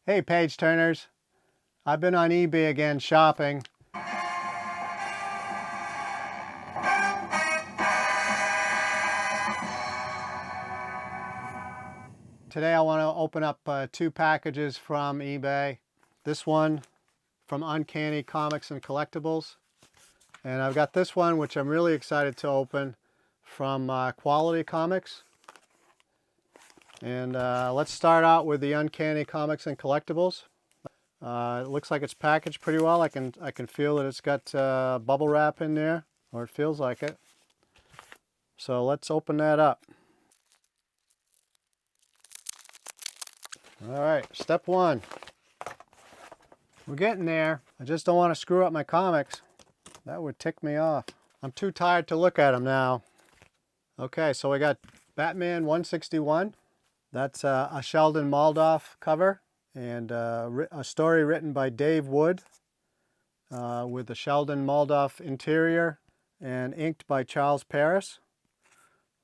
Hey page turners, I've been on eBay again shopping. Today I want to open up two packages from eBay. This one from Uncanny Comics and Collectibles. And I've got this one which I'm really excited to open from Quality Comics. And let's start out with the Uncanny Comics and Collectibles. It looks like it's packaged pretty well. I can feel that it's got bubble wrap in there, or it feels like it. So let's open that up. All right, step one. We're getting there. I just don't want to screw up my comics. That would tick me off. I'm too tired to look at them now. Okay, so we got Batman 161. That's a Sheldon Moldoff cover, and a story written by Dave Wood with the Sheldon Moldoff interior and inked by Charles Paris.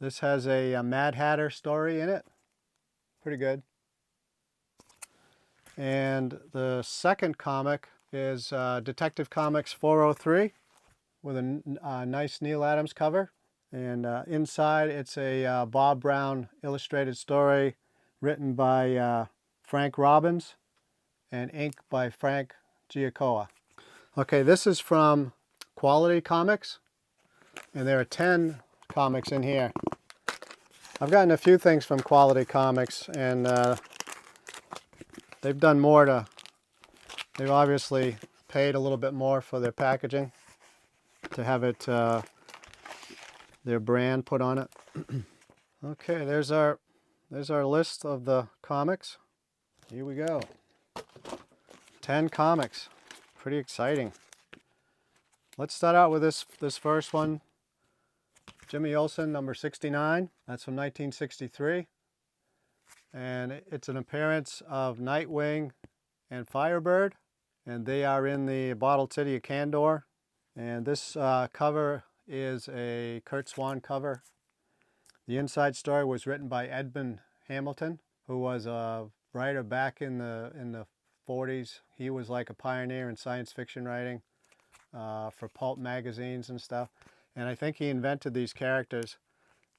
This has a Mad Hatter story in it. Pretty good. And the second comic is Detective Comics 403 with a nice Neal Adams cover. And inside it's a Bob Brown illustrated story written by Frank Robbins and inked by Frank Giacoa. Okay, this is from Quality Comics, and there are 10 comics in here. I've gotten a few things from Quality Comics, and they've done more to, they've obviously paid a little bit more for their packaging to have it, their brand put on it. Okay, there's our list of the comics. Here we go. 10 comics. Pretty exciting. Let's start out with this first one. Jimmy Olsen, number 69. That's from 1963. And it's an appearance of Nightwing and Firebird. And they are in the bottled city of Kandor. And this cover is a Curt Swan cover. The inside story was written by Edmund Hamilton, who was a writer back in the 40s. He was like a pioneer in science fiction writing for pulp magazines and stuff. And I think he invented these characters.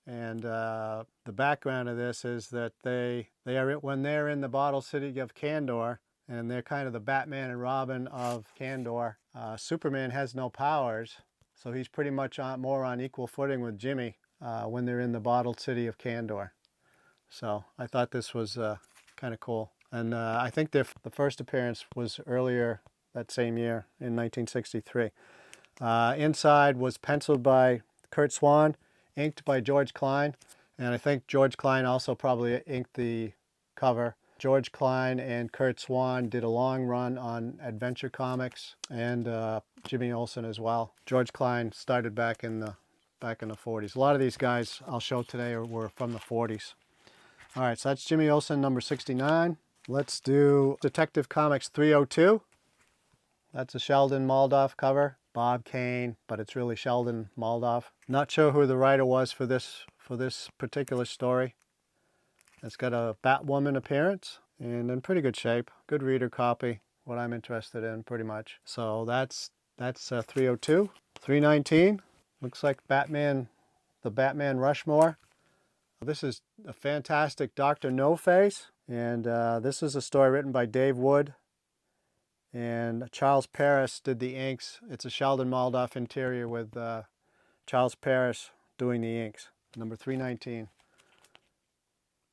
And the background of this is that they are, when they're in the bottled city of Kandor, and they're kind of the Batman and Robin of Kandor. Superman has no powers, so he's pretty much more on equal footing with Jimmy when they're in the bottled city of Kandor. So I thought this was kind of cool. And I think the first appearance was earlier that same year in 1963. Inside was penciled by Curt Swan, inked by George Klein, and I think George Klein also probably inked the cover. George Klein and Curt Swan did a long run on Adventure Comics and Jimmy Olsen as well. George Klein started back in the 40s. A lot of these guys I'll show today were from the 40s. All right, so that's Jimmy Olsen, number 69. Let's do Detective Comics 302. That's a Sheldon Moldoff cover. Bob Kane, but it's really Sheldon Moldoff. Not sure who the writer was for this particular story. It's got a Batwoman appearance and in pretty good shape. Good reader copy, what I'm interested in pretty much. So that's 302. 319, looks like Batman, the Batman Rushmore. This is a fantastic Dr. No-Face, and this is a story written by Dave Wood. And Charles Paris did the inks. It's a Sheldon Moldoff interior with Charles Paris doing the inks. Number 319.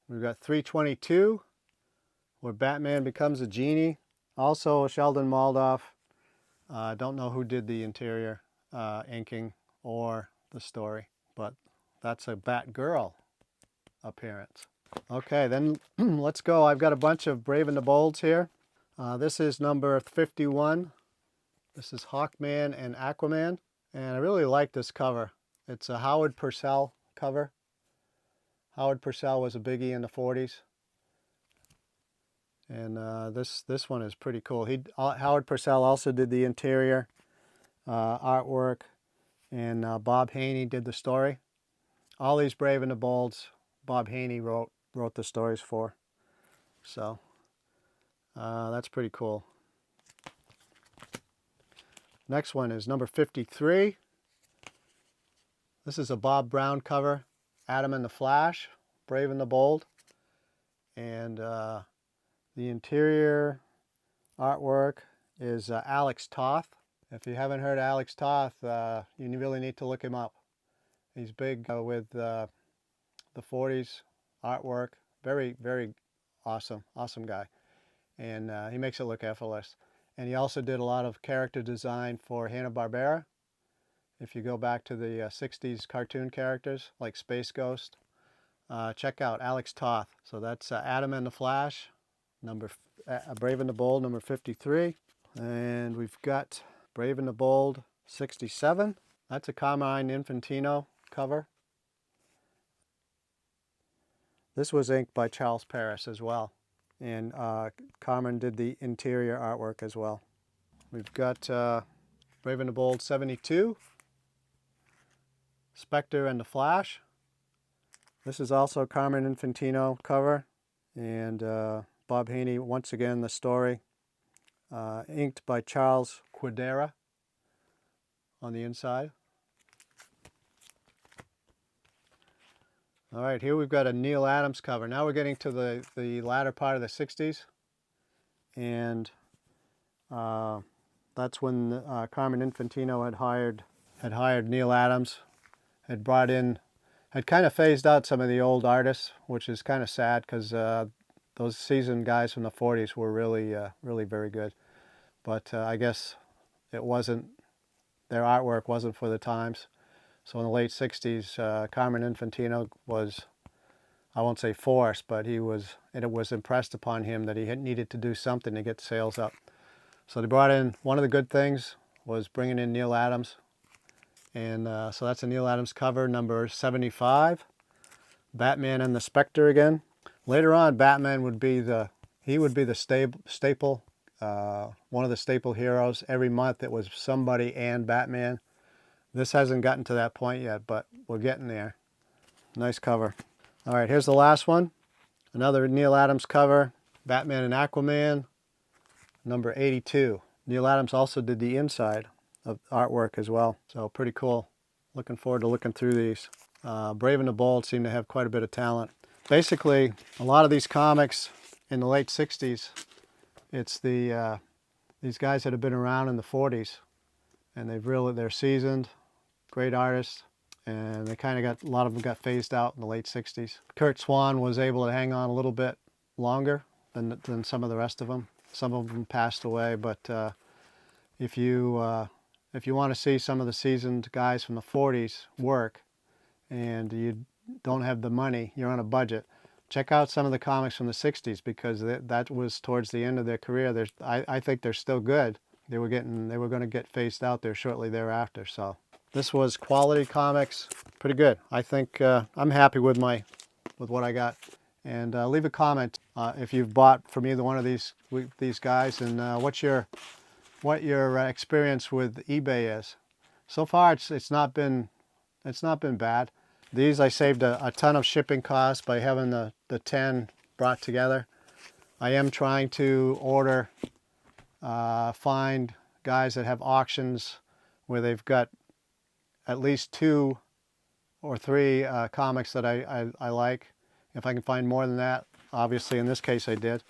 We've got 322, where Batman becomes a genie. Also Sheldon Moldoff. Don't know who did the interior inking or the story, but that's a Batgirl appearance. Okay, then let's go. I've got a bunch of Brave and the Bolds here. This is number 51. This is Hawkman and Aquaman. And I really like this cover. It's a Howard Purcell cover. Howard Purcell was a biggie in the 40s. And this one is pretty cool. Howard Purcell also did the interior artwork. And Bob Haney did the story. All these Brave and the Bolds, Bob Haney wrote the stories for. So That's pretty cool. Next one is number 53. This is a Bob Brown cover, Adam and the Flash, Brave and the Bold. And the interior artwork is Alex Toth. If you haven't heard Alex Toth, you really need to look him up. He's big with the 40s artwork. Very, very awesome guy. And he makes it look effortless. And he also did a lot of character design for Hanna-Barbera. If you go back to the 60s cartoon characters like Space Ghost, check out Alex Toth. So that's Adam and the Flash, Brave and the Bold, number 53. And we've got Brave and the Bold, 67. That's a Carmine Infantino cover. This was inked by Charles Paris as well. And Carmine did the interior artwork as well. We've got Brave and the Bold, 72. Spectre and the Flash. This is also Carmine Infantino cover. And Bob Haney, once again, the story. Inked by Charles Quidera on the inside. All right, here we've got a Neal Adams cover. Now we're getting to the latter part of the 60s. And that's when Carmine Infantino had hired Neal Adams, had kind of phased out some of the old artists, which is kind of sad because those seasoned guys from the 40s were really, really very good. But I guess their artwork wasn't for the times. So in the late 60s, Carmine Infantino was, I won't say forced, but it was impressed upon him that he needed to do something to get sales up. So they brought in, one of the good things was bringing in Neal Adams. And so that's a Neal Adams cover, number 75. Batman and the Spectre again. Later on, Batman would be the staple, one of the staple heroes. Every month it was somebody and Batman. This hasn't gotten to that point yet, but we're getting there. Nice cover. All right, here's the last one. Another Neal Adams cover, Batman and Aquaman, number 82. Neal Adams also did the inside of artwork as well, so pretty cool. Looking forward to looking through these. Brave and the Bold seem to have quite a bit of talent. Basically, a lot of these comics in the late 60s, it's these guys that have been around in the 40s, and they're seasoned, great artists, and they kind of got, a lot of them got phased out in the late 60s. Curt Swan was able to hang on a little bit longer than some of the rest of them. Some of them passed away, but if you want to see some of the seasoned guys from the 40s work, and you don't have the money, you're on a budget, check out some of the comics from the 60s, because that was towards the end of their career. I think they're still good. They were going to get phased out there shortly thereafter. So this was quality comics, pretty good. I think I'm happy with what I got. And leave a comment if you've bought from either one of these guys, and what your experience with eBay is. So far, it's not been bad. These I saved a ton of shipping costs by having the 10 brought together. I am trying to order, find guys that have auctions where they've got at least 2 or 3 comics that I like. If I can find more than that, obviously in this case I did,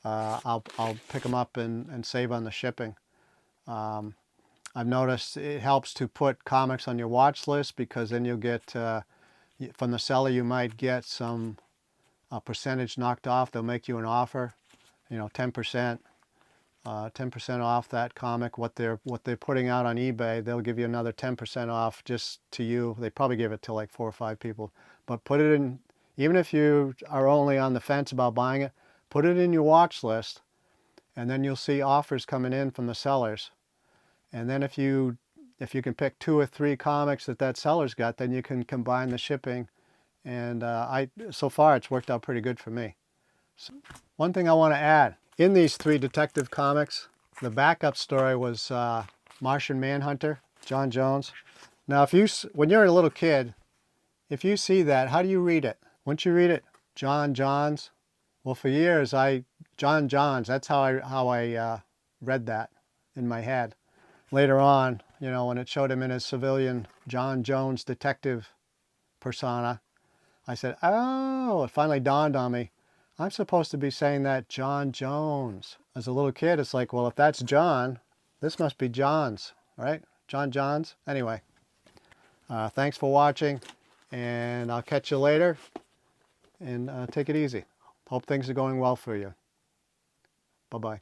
I'll pick them up and save on the shipping. I've noticed it helps to put comics on your watch list, because then you'll get, from the seller you might get some percentage knocked off. They'll make you an offer, 10%. 10% off that comic. What they're putting out on eBay, they'll give you another 10% off just to you. They probably give it to like 4 or 5 people. But put it in, even if you are only on the fence about buying it, put it in your watch list, and then you'll see offers coming in from the sellers. And then if you can pick 2 or 3 comics that seller's got, then you can combine the shipping. And so far it's worked out pretty good for me. So, one thing I want to add, in these 3 detective comics, the backup story was Martian Manhunter, John Jones. Now, when you're a little kid, if you see that, how do you read it? Once you read it, John Johns. Well, for years I John Johns. That's how I read that in my head. Later on, you know, when it showed him in his civilian John Jones detective persona, I said, oh, it finally dawned on me. I'm supposed to be saying that John Jones. As a little kid, it's like, well, if that's John, this must be John's, right? John John's. Anyway, thanks for watching, and I'll catch you later, and take it easy. Hope things are going well for you. Bye-bye.